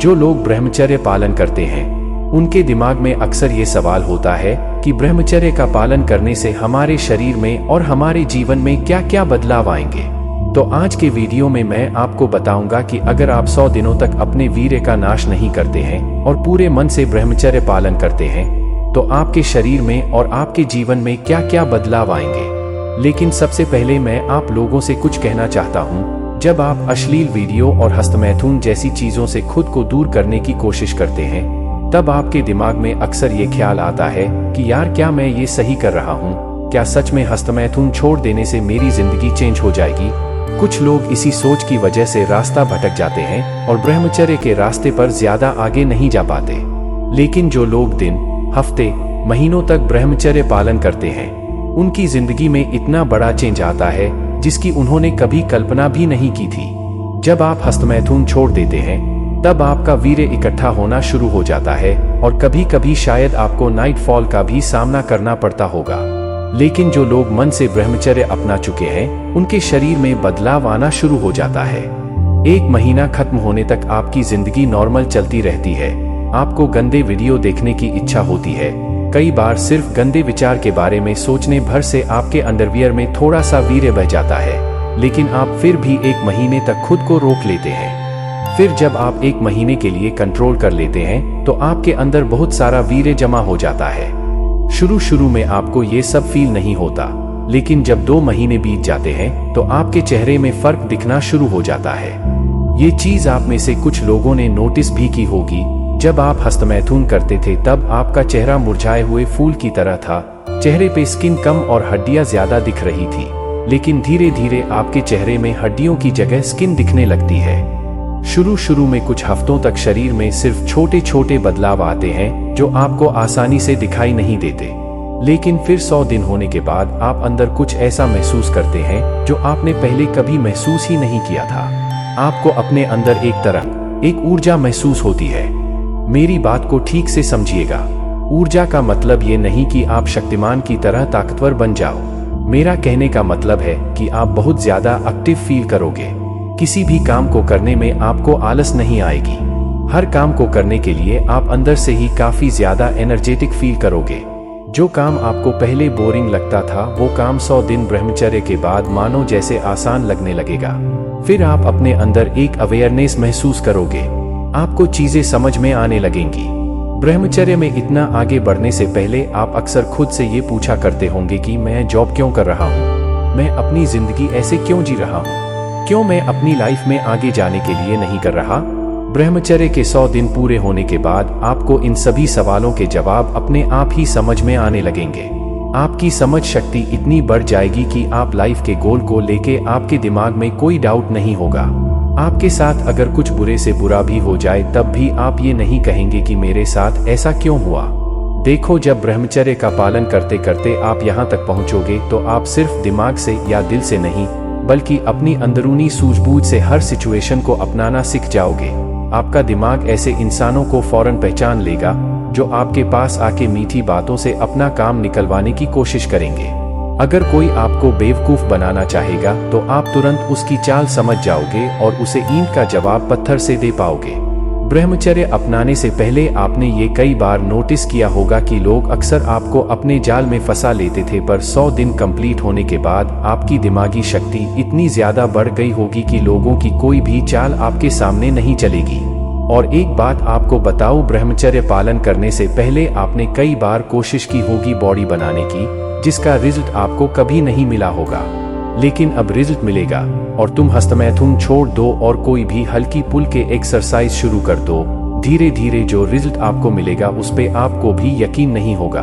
जो लोग ब्रह्मचर्य पालन करते हैं उनके दिमाग में अक्सर ये सवाल होता है कि ब्रह्मचर्य का पालन करने से हमारे शरीर में और हमारे जीवन में क्या क्या बदलाव आएंगे। तो आज के वीडियो में मैं आपको बताऊंगा कि अगर आप 100 दिनों तक अपने वीर्य का नाश नहीं करते हैं और पूरे मन से ब्रह्मचर्य पालन करते हैं तो आपके शरीर में और आपके जीवन में क्या क्या बदलाव आएंगे। लेकिन सबसे पहले मैं आप लोगों से कुछ कहना चाहता हूं। जब आप अश्लील वीडियो और हस्तमैथुन जैसी चीजों से खुद को दूर करने की कोशिश करते हैं तब आपके दिमाग में अक्सर ये ख्याल आता है कि यार क्या मैं ये सही कर रहा हूँ, क्या सच में हस्तमैथुन छोड़ देने से मेरी जिंदगी चेंज हो जाएगी। कुछ लोग इसी सोच की वजह से रास्ता भटक जाते हैं और ब्रह्मचर्य के रास्ते पर ज्यादा आगे नहीं जा पाते। लेकिन जो लोग दिन, हफ्ते, महीनों तक ब्रह्मचर्य पालन करते हैं उनकी जिंदगी में इतना बड़ा चेंज आता है जिसकी उन्होंने कभी कल्पना भी नहीं की थी। जब आप हस्तमैथुन छोड़ देते हैं तब आपका वीर्य इकट्ठा होना शुरू हो जाता है और कभी कभी शायद आपको नाइट फॉल का भी सामना करना पड़ता होगा। लेकिन जो लोग मन से ब्रह्मचर्य अपना चुके हैं उनके शरीर में बदलाव आना शुरू हो जाता है। 1 महीना खत्म होने तक आपकी जिंदगी नॉर्मल चलती रहती है। आपको गंदे वीडियो देखने की इच्छा होती है। कई बार सिर्फ गंदे विचार के बारे में सोचने भर से आपके अंडरवियर में थोड़ा सा वीर्य बह जाता है। लेकिन आप फिर भी 1 महीने तक खुद को रोक लेते हैं। फिर जब आप 1 महीने के लिए कंट्रोल कर लेते हैं तो आपके अंदर बहुत सारा वीर्य जमा हो जाता है। शुरू में आपको ये सब फील नहीं होता, लेकिन जब 2 महीने बीत जाते हैं तो आपके चेहरे में फर्क दिखना शुरू हो जाता है। ये चीज आप में से कुछ लोगों ने नोटिस भी की होगी। जब आप हस्तमैथुन करते थे तब आपका चेहरा मुरझाए हुए फूल की तरह था। चेहरे पे स्किन कम और हड्डियां ज्यादा दिख रही थी। लेकिन धीरे धीरे आपके चेहरे में हड्डियों की जगह स्किन दिखने लगती है। शुरू में कुछ हफ्तों तक शरीर में सिर्फ छोटे छोटे बदलाव आते हैं जो आपको आसानी से दिखाई नहीं देते। लेकिन फिर 100 दिन होने के बाद आप अंदर कुछ ऐसा महसूस करते हैं जो आपने पहले कभी महसूस ही नहीं किया था। आपको अपने अंदर एक तरह एक ऊर्जा महसूस होती है। मेरी बात को ठीक से समझिएगा। ऊर्जा का मतलब ये नहीं कि आप शक्तिमान की तरह ताकतवर बन जाओ। मेरा कहने का मतलब है कि आप बहुत ज्यादा एक्टिव फील करोगे। किसी भी काम को करने में आपको आलस नहीं आएगी। हर काम को करने के लिए आप अंदर से ही काफी ज्यादा एनर्जेटिक फील करोगे। जो काम आपको पहले बोरिंग लगता था वो काम 100 दिन ब्रह्मचर्य के बाद मानो जैसे आसान लगने लगेगा। फिर आप अपने अंदर एक अवेयरनेस महसूस करोगे। आपको चीजें समझ में आने लगेंगी। ब्रह्मचर्य में इतना आगे बढ़ने से पहले आप अक्सर खुद से ये पूछा करते होंगे कि मैं जॉब क्यों कर रहा हूँ, मैं अपनी जिंदगी ऐसे क्यों जी रहा हूँ, क्यों मैं अपनी लाइफ में आगे जाने के लिए नहीं कर रहा। ब्रह्मचर्य के 100 दिन पूरे होने के बाद आपको इन सभी सवालों के जवाब अपने आप ही समझ में आने लगेंगे। आपकी समझ शक्ति इतनी बढ़ जाएगी कि आप लाइफ के गोल को लेके आपके दिमाग में कोई डाउट नहीं होगा। आपके साथ अगर कुछ बुरे से बुरा भी हो जाए तब भी आप ये नहीं कहेंगे कि मेरे साथ ऐसा क्यों हुआ। देखो, जब ब्रह्मचर्य का पालन करते करते आप यहाँ तक पहुँचोगे तो आप सिर्फ दिमाग से या दिल से नहीं बल्कि अपनी अंदरूनी सूझबूझ से हर सिचुएशन को अपनाना सीख जाओगे। आपका दिमाग ऐसे इंसानों को फौरन पहचान लेगा जो आपके पास आके मीठी बातों से अपना काम निकलवाने की कोशिश करेंगे। अगर कोई आपको बेवकूफ बनाना चाहेगा तो आप तुरंत उसकी चाल समझ जाओगे और उसे ईंट का जवाब पत्थर से दे पाओगे। ब्रह्मचर्य अपनाने से पहले आपने ये कई बार नोटिस किया होगा कि लोग अक्सर आपको अपने जाल में फंसा लेते थे, पर 100 दिन कंप्लीट होने के बाद आपकी दिमागी शक्ति इतनी ज्यादा बढ़ गई होगी कि लोगों की कोई भी चाल आपके सामने नहीं चलेगी। और एक बात आपको बताऊं, ब्रह्मचर्य पालन करने से पहले आपने कई बार कोशिश की होगी बॉडी बनाने की, जिसका रिजल्ट आपको कभी नहीं मिला होगा। लेकिन अब रिजल्ट मिलेगा और तुम हस्तमैथुन छोड़ दो और कोई भी हल्की पुल के एक्सरसाइज शुरू कर दो। धीरे धीरे जो रिजल्ट आपको मिलेगा उस पे आपको भी यकीन नहीं होगा।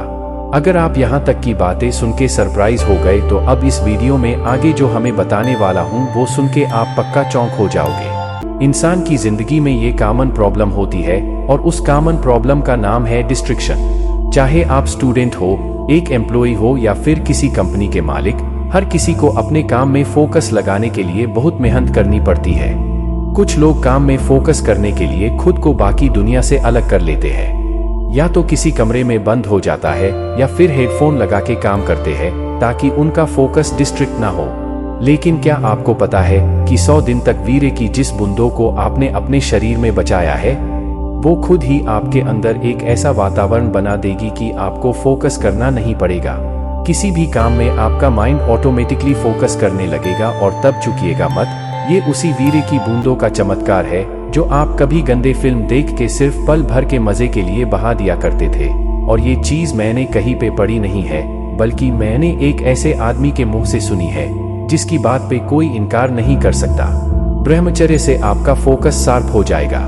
अगर आप यहाँ तक की बातें सुन के सरप्राइज हो गए तो अब इस वीडियो में आगे जो हमें बताने वाला हूँ वो सुन के आप पक्का चौंक हो जाओगे। इंसान की जिंदगी में ये कॉमन प्रॉब्लम होती है और उस कॉमन प्रॉब्लम का नाम है डिस्ट्रैक्शन। चाहे आप स्टूडेंट हो, एक एम्प्लॉय हो या फिर किसी कंपनी के मालिक, हर किसी को अपने काम में फोकस लगाने के लिए बहुत मेहनत करनी पड़ती है। कुछ लोग काम में फोकस करने के लिए खुद को बाकी दुनिया से अलग कर लेते हैं। या तो किसी कमरे में बंद हो जाता है या फिर हेडफोन लगा के काम करते हैं ताकि उनका फोकस डिस्ट्रैक्ट ना हो। लेकिन क्या आपको पता है कि 100 दिन तक वीर्य की जिस बूंदों को आपने अपने शरीर में बचाया है वो खुद ही आपके अंदर एक ऐसा वातावरण बना देगी कि आपको फोकस करना नहीं पड़ेगा। किसी भी काम में आपका माइंड ऑटोमेटिकली फोकस करने लगेगा और तब चूकिएगा मत। ये उसी वीर्य की बूंदों का चमत्कार है जो आप कभी गंदे फिल्म देख के सिर्फ पल भर के मजे के लिए बहा दिया करते थे। और ये चीज मैंने कहीं पे पढ़ी नहीं है, बल्कि मैंने एक ऐसे आदमी के मुंह से सुनी है जिसकी बात पे कोई इनकार नहीं कर सकता। ब्रह्मचर्य से आपका फोकस शार्प हो जाएगा।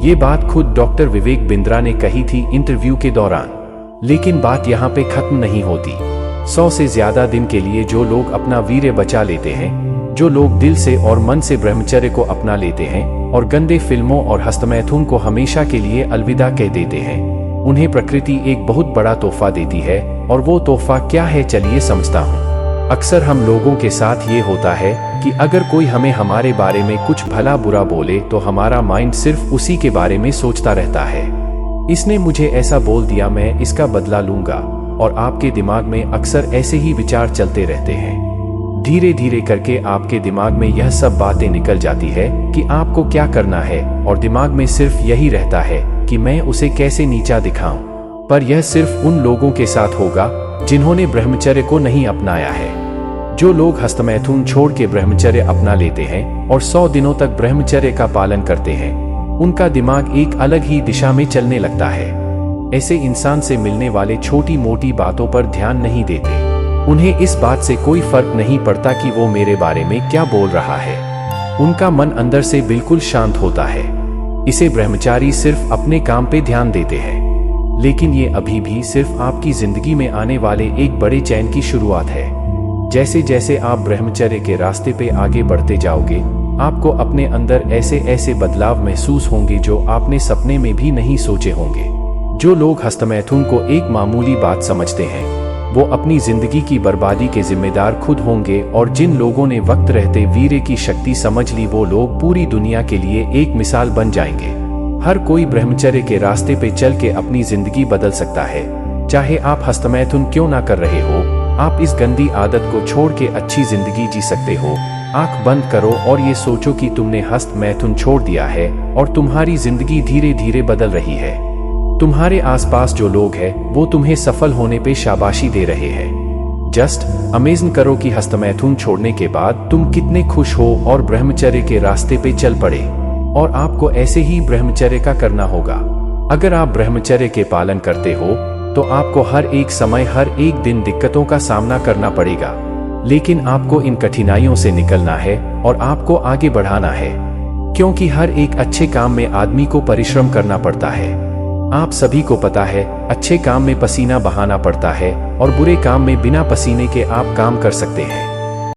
ये बात खुद डॉक्टर विवेक बिंद्रा ने कही थी इंटरव्यू के दौरान। लेकिन बात यहाँ पे खत्म नहीं होती। 100 से ज्यादा दिन के लिए जो लोग अपना वीर्य बचा लेते हैं, जो लोग दिल से और मन से ब्रह्मचर्य को अपना लेते हैं और गंदे फिल्मों और हस्तमैथुन को हमेशा के लिए अलविदा कह देते हैं, उन्हें प्रकृति एक बहुत बड़ा तोहफा देती है। और वो तोहफा क्या है, चलिए समझता हूँ। अक्सर हम लोगों के साथ ये होता है कि अगर कोई हमें हमारे बारे में कुछ भला बुरा बोले तो हमारा माइंड सिर्फ उसी के बारे में सोचता रहता है। इसने मुझे ऐसा बोल दिया, मैं इसका बदला लूंगा। और आपके दिमाग में अक्सर ऐसे ही विचार चलते रहते हैं। धीरे धीरे करके आपके दिमाग में यह सब बातें निकल जाती है कि आपको क्या करना है, और दिमाग में सिर्फ यही रहता है कि मैं उसे कैसे नीचा दिखाऊं। पर यह सिर्फ उन लोगों के साथ होगा जिन्होंने ब्रह्मचर्य को नहीं अपनाया है। जो लोग हस्तमैथुन छोड़ के ब्रह्मचर्य अपना लेते हैं और 100 दिनों तक ब्रह्मचर्य का पालन करते हैं, उनका दिमाग एक अलग ही दिशा में चलने लगता है। ऐसे इंसान से मिलने वाले छोटी मोटी बातों पर ध्यान नहीं देते। उन्हें इस बात से कोई फर्क नहीं पड़ता कि वो मेरे बारे में क्या बोल रहा है। उनका मन अंदर से बिल्कुल शांत होता है। इसे ब्रह्मचारी सिर्फ अपने काम पे ध्यान देते हैं। लेकिन ये अभी भी सिर्फ आपकी जिंदगी में आने वाले एक बड़े चैन की शुरुआत है। जैसे जैसे आप ब्रह्मचर्य के रास्ते पे आगे बढ़ते जाओगे, आपको अपने अंदर ऐसे ऐसे बदलाव महसूस होंगे जो आपने सपने में भी नहीं सोचे होंगे। जो लोग हस्तमैथुन को एक मामूली बात समझते हैं, वो अपनी जिंदगी की बर्बादी के जिम्मेदार खुद होंगे। और जिन लोगों ने वक्त रहते वीर्य की शक्ति समझ ली, वो लोग पूरी दुनिया के लिए एक मिसाल बन जाएंगे। हर कोई ब्रह्मचर्य के रास्ते पे चल के अपनी जिंदगी बदल सकता है। चाहे आप हस्तमैथुन क्यों ना कर रहे हो, आप इस गंदी आदत को छोड़ के अच्छी जिंदगी जी सकते हो। आंख बंद करो और ये सोचो कि तुमने हस्तमैथुन छोड़ दिया है और तुम्हारी जिंदगी धीरे धीरे बदल रही है। तुम्हारे आसपास जो लोग हैं, वो तुम्हें सफल होने पे शाबाशी दे रहे हैं। जस्ट अमेजिन करो कि हस्तमैथुन छोड़ने के बाद तुम कितने खुश हो और ब्रह्मचर्य के रास्ते पे चल पड़े। और आपको ऐसे ही ब्रह्मचर्य का करना होगा। अगर आप ब्रह्मचर्य के पालन करते हो तो आपको हर एक समय, हर एक दिन दिक्कतों का सामना करना पड़ेगा, लेकिन आपको इन कठिनाइयों से निकलना है और आपको आगे बढ़ाना है। क्योंकि हर एक अच्छे काम में आदमी को परिश्रम करना पड़ता है। आप सभी को पता है, अच्छे काम में पसीना बहाना पड़ता है और बुरे काम में बिना पसीने के आप काम कर सकते हैं।